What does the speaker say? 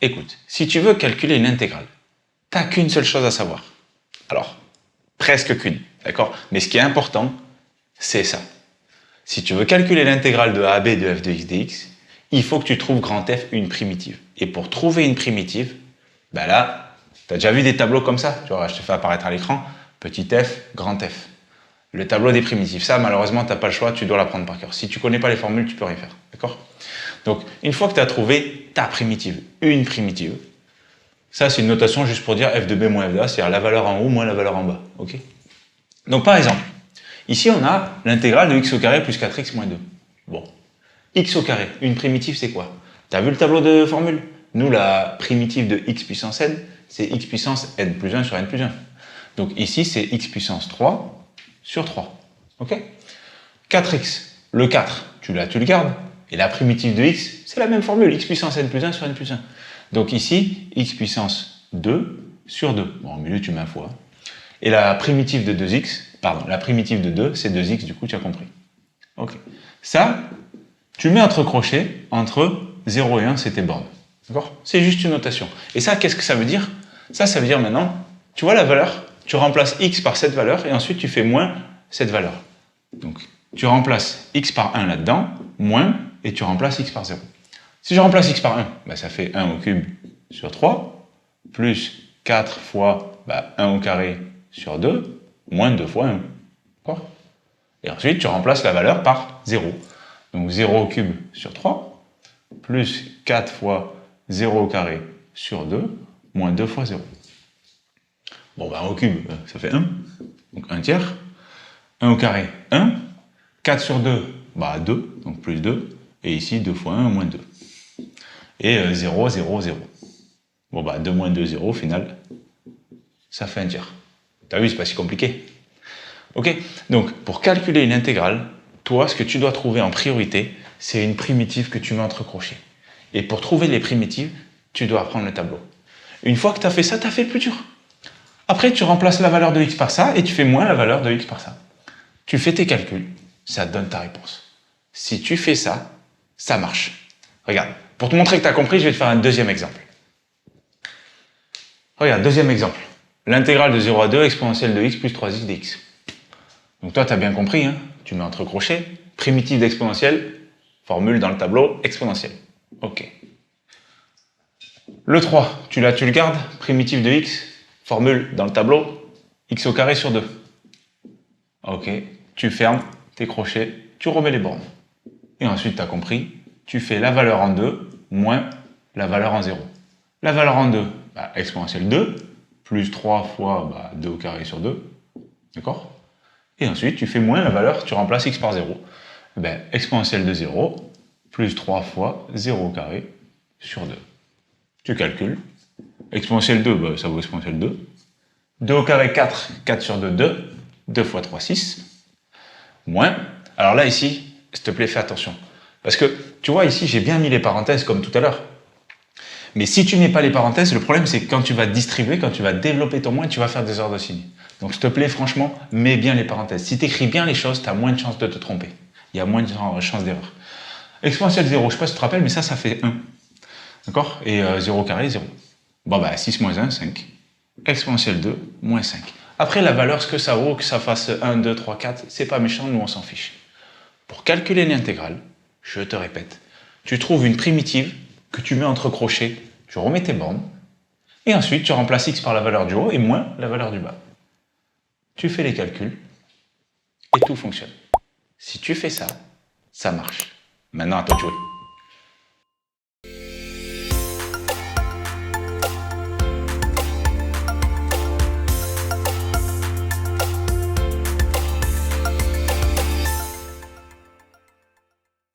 Écoute, si tu veux calculer une intégrale, tu n'as qu'une seule chose à savoir. Alors, presque qu'une, d'accord? Mais ce qui est important, c'est ça. Si tu veux calculer l'intégrale de AB de f de x dx, il faut que tu trouves grand F une primitive. Et pour trouver une primitive, ben là, tu as déjà vu des tableaux comme ça. Tu vois, je te fais apparaître à l'écran, petit f, grand F. Le tableau des primitives, ça, malheureusement, tu n'as pas le choix, tu dois l'apprendre par cœur. Si tu ne connais pas les formules, tu peux rien faire, d'accord? Donc, une fois que tu as trouvé ta primitive, une primitive, ça, c'est une notation juste pour dire f de b moins f de a, c'est-à-dire la valeur en haut moins la valeur en bas, ok? Donc, par exemple, ici, on a l'intégrale de x au carré plus 4x moins 2. Bon, x au carré, une primitive, c'est quoi? Tu as vu le tableau de formule? Nous, la primitive de x puissance n, c'est x puissance n plus 1 sur n plus 1. Donc ici, c'est x puissance 3 sur 3. Ok? 4x, le 4, tu le gardes. Et la primitive de x, c'est la même formule, x puissance n plus 1 sur n plus 1. Donc ici, x puissance 2 sur 2. Bon, au milieu, tu mets un fois. Et la primitive de 2x, pardon, la primitive de 2, c'est 2x, du coup, tu as compris. Ok. Ça, tu mets entre crochets, entre 0 et 1, c'est tes bornes. D'accord? C'est juste une notation. Et ça, qu'est-ce que ça veut dire? Ça veut dire maintenant, tu vois la valeur, tu remplaces x par cette valeur, et ensuite tu fais moins cette valeur. Donc, tu remplaces x par 1 là-dedans, moins, et tu remplaces x par 0. Si je remplace x par 1, bah, ça fait 1 au cube sur 3, plus 4 fois 1 au carré sur 2, moins 2 fois 1. D'accord? Et ensuite, tu remplaces la valeur par 0. Donc 0 au cube sur 3, plus 4 fois 0 au carré sur 2, moins 2 fois 0. Bon, 1 au cube, ça fait 1. Donc 1 tiers. 1 au carré, 1. 4 sur 2, 2. Donc plus 2. Et ici, 2 fois 1, moins 2. Et 0, 0, 0. Bon, 2 moins 2, 0, au final, ça fait 1 tiers. T'as vu, c'est pas si compliqué. Ok? Donc, pour calculer une intégrale, toi, ce que tu dois trouver en priorité, c'est une primitive que tu mets entre crochets. Et pour trouver les primitives, tu dois apprendre le tableau. Une fois que tu as fait ça, tu as fait le plus dur. Après, tu remplaces la valeur de x par ça et tu fais moins la valeur de x par ça. Tu fais tes calculs, ça te donne ta réponse. Si tu fais ça, ça marche. Regarde, pour te montrer que tu as compris, je vais te faire un deuxième exemple. Regarde, deuxième exemple. L'intégrale de 0 à 2 exponentielle de x plus 3x dx. Donc toi, tu as bien compris, hein, tu mets entre crochets, primitive d'exponentielle, formule dans le tableau, exponentielle. Ok. Le 3, tu le gardes, primitive de x, formule dans le tableau, x au carré sur 2. Ok, tu fermes tes crochets, tu remets les bornes. Et ensuite, tu as compris, tu fais la valeur en 2 moins la valeur en 0. La valeur en 2, exponentielle 2, plus 3 fois 2 au carré sur 2. D'accord? Et ensuite, tu fais moins la valeur, tu remplaces x par 0. Exponentielle de 0, plus 3 fois 0 au carré sur 2. Tu calcules. Exponentielle 2, ça vaut exponentielle 2. 2 au carré, 4. 4 sur 2, 2. 2 fois 3, 6. Moins. Alors là, ici, s'il te plaît, fais attention. Parce que, tu vois, ici, j'ai bien mis les parenthèses comme tout à l'heure. Mais si tu mets pas les parenthèses, le problème, c'est que quand tu vas distribuer, quand tu vas développer ton moins, tu vas faire des ordres de signes. Donc, s'il te plaît, franchement, mets bien les parenthèses. Si tu écris bien les choses, tu as moins de chances de te tromper. Il y a moins de chances d'erreur. Exponentielle 0, je ne sais pas si tu te rappelles, mais ça fait 1. D'accord? Et 0 carré, 0. 6 moins 1, 5. Exponentielle 2, moins 5. Après, la valeur, ce que ça vaut, que ça fasse 1, 2, 3, 4, c'est pas méchant, nous, on s'en fiche. Pour calculer l'intégrale, je te répète, tu trouves une primitive que tu mets entre crochets, tu remets tes bornes, et ensuite, tu remplaces x par la valeur du haut et moins la valeur du bas. Tu fais les calculs, et tout fonctionne. Si tu fais ça, ça marche. Maintenant, à toi de jouer.